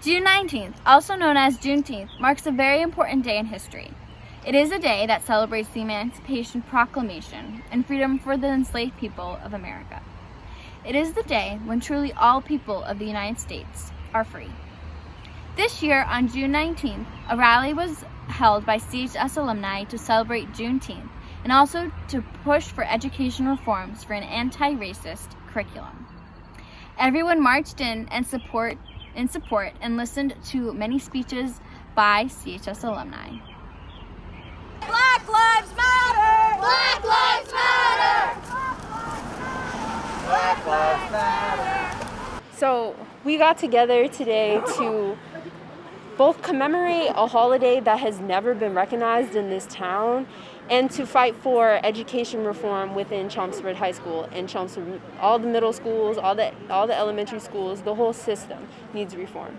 June 19th, also known as Juneteenth, marks a very important day in history. It is a day that celebrates the Emancipation Proclamation and freedom for the enslaved people of America. It is the day when truly all people of the United States are free. This year, on June 19th, a rally was held by CHS alumni to celebrate Juneteenth and also to push for education reforms for an anti-racist curriculum. Everyone marched in support and listened to many speeches by CHS alumni. Black Lives Matter! Black Lives Matter! Black Lives Matter! So we got together today to both commemorate a holiday that has never been recognized in this town and to fight for education reform within Chelmsford High School and Chelmsford. All the middle schools, all the elementary schools, the whole system needs reform.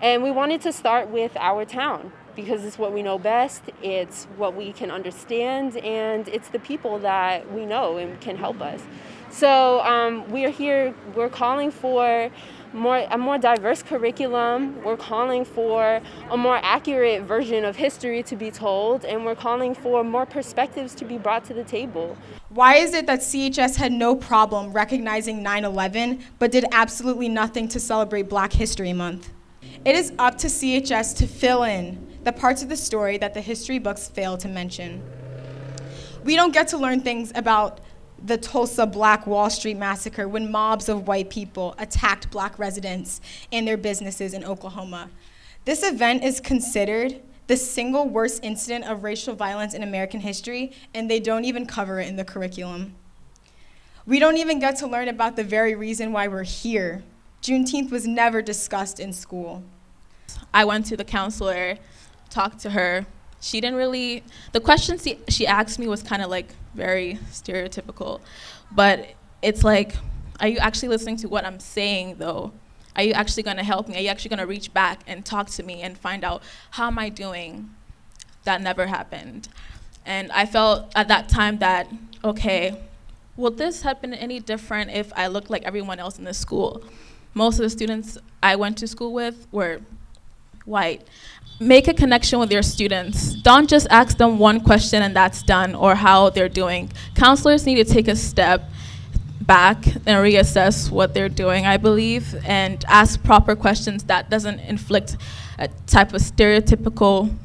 And we wanted to start with our town because it's what we know best, it's what we can understand, and it's the people that we know and can help us. So we're here, we're calling for a more diverse curriculum, we're calling for a more accurate version of history to be told, and we're calling for more perspectives to be brought to the table. Why is it that CHS had no problem recognizing 9/11, but did absolutely nothing to celebrate Black History Month? It is up to CHS to fill in the parts of the story that the history books fail to mention. We don't get to learn things about the Tulsa Black Wall Street Massacre when mobs of white people attacked Black residents and their businesses in Oklahoma. This event is considered the single worst incident of racial violence in American history, and they don't even cover it in the curriculum. We don't even get to learn about the very reason why we're here. Juneteenth was never discussed in school. I went to the counselor, talked to her. She didn't really, the questions she asked me was kind of like very stereotypical, but it's like, are you actually listening to what I'm saying though? Are you actually gonna help me? Are you actually gonna reach back and talk to me and find out how am I doing? That never happened. And I felt at that time that, okay, will this have been any different if I looked like everyone else in the school? Most of the students I went to school with were white. Make a connection with your students. Don't just ask them one question and that's done, or how they're doing. Counselors need to take a step back and reassess what they're doing, I believe, and ask proper questions that doesn't inflict a type of stereotypical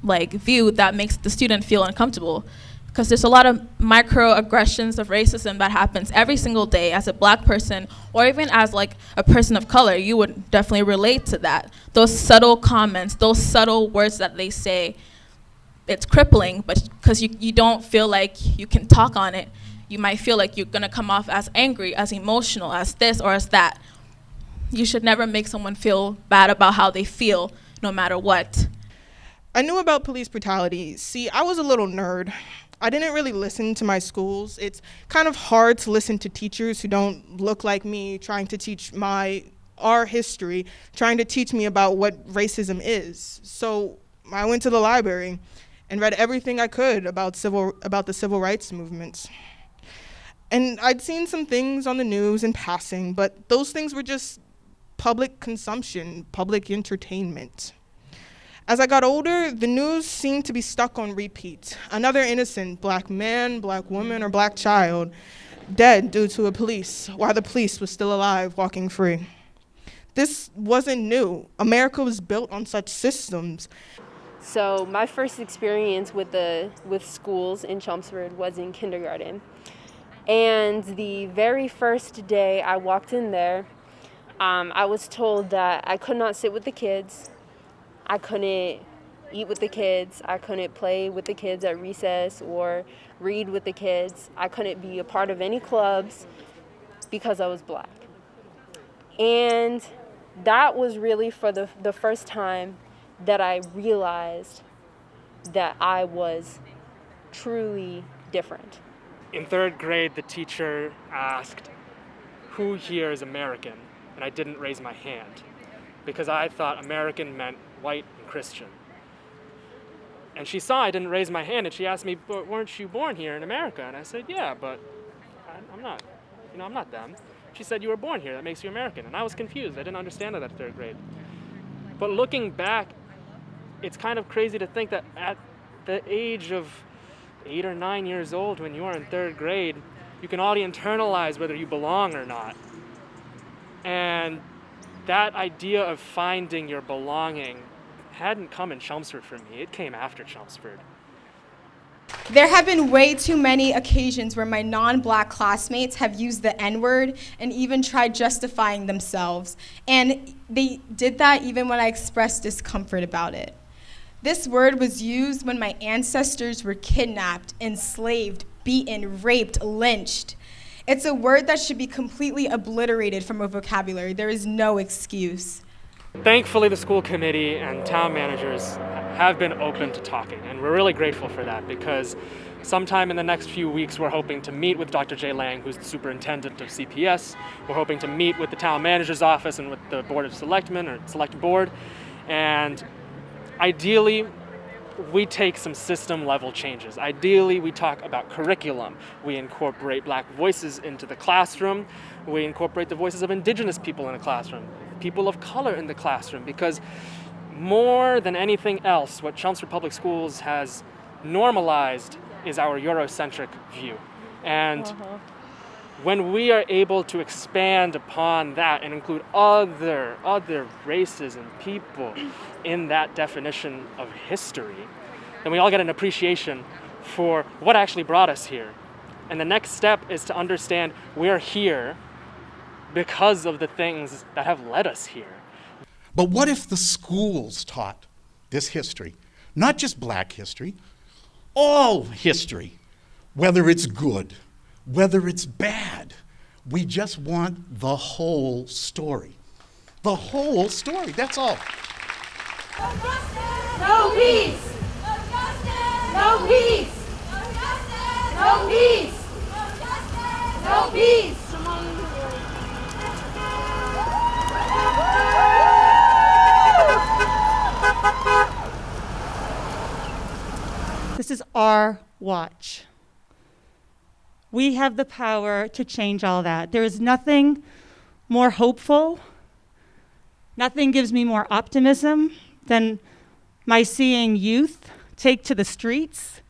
view that makes the student feel uncomfortable. Because there's a lot of microaggressions of racism that happens every single day. As a Black person, or even as a person of color, you would definitely relate to that. Those subtle comments, those subtle words that they say, it's crippling, but because you don't feel like you can talk on it, you might feel like you're gonna come off as angry, as emotional, as this or as that. You should never make someone feel bad about how they feel, no matter what. I knew about police brutality. See, I was a little nerd. I didn't really listen to my schools. It's kind of hard to listen to teachers who don't look like me, trying to teach our history, trying to teach me about what racism is. So I went to the library and read everything I could about the civil rights movements. And I'd seen some things on the news in passing, but those things were just public consumption, public entertainment. As I got older, the news seemed to be stuck on repeat. Another innocent Black man, Black woman, or Black child dead due to while the police was still alive, walking free. This wasn't new. America was built on such systems. So my first experience with schools in Chelmsford was in kindergarten. And the very first day I walked in there, I was told that I could not sit with the kids, I couldn't eat with the kids, I couldn't play with the kids at recess or read with the kids, I couldn't be a part of any clubs because I was Black. And that was really for the first time that I realized that I was truly different. In third grade, the teacher asked, "Who here is American?" And I didn't raise my hand because I thought American meant white and Christian. And she saw I didn't raise my hand, and she asked me, but weren't you born here in America? And I said, yeah, but I'm not. I'm not them. She said, you were born here. That makes you American. And I was confused. I didn't understand it at 3rd grade. But looking back, it's kind of crazy to think that at the age of 8 or 9 years old, when you are in 3rd grade, you can already internalize whether you belong or not. And that idea of finding your belonging hadn't come in Chelmsford for me. It came after Chelmsford. There have been way too many occasions where my non-black classmates have used the N-word and even tried justifying themselves. And they did that even when I expressed discomfort about it. This word was used when my ancestors were kidnapped, enslaved, beaten, raped, lynched. It's a word that should be completely obliterated from our vocabulary. There is no excuse. Thankfully, the school committee and town managers have been open to talking, and we're really grateful for that, because sometime in the next few weeks, we're hoping to meet with Dr. J. Lang, who's the superintendent of CPS. We're hoping to meet with the town manager's office and with the Board of Selectmen, or Select Board, and ideally, we take some system-level changes. Ideally, we talk about curriculum. We incorporate black voices into the classroom. We incorporate the voices of indigenous people in the classroom, people of color in the classroom, because more than anything else, what Chelmsford Public Schools has normalized is our Eurocentric view. And when we are able to expand upon that and include other races and people in that definition of history, then we all get an appreciation for what actually brought us here. And the next step is to understand we're here because of the things that have led us here. But what if the schools taught this history? Not just black history, all history, whether it's good, whether it's bad. We just want the whole story. The whole story, that's all. No peace! No peace! No peace! No peace! This is our watch. We have the power to change all that. There is nothing more hopeful, nothing gives me more optimism than my seeing youth take to the streets,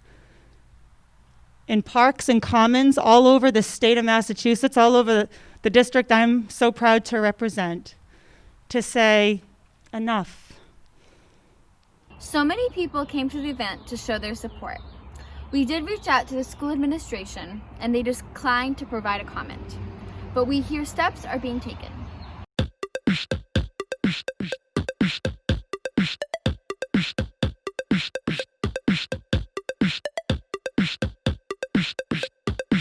in parks and commons all over the state of Massachusetts, all over the district I'm so proud to represent, to say, enough. So many people came to the event to show their support. We did reach out to the school administration, and they declined to provide a comment. But we hear steps are being taken.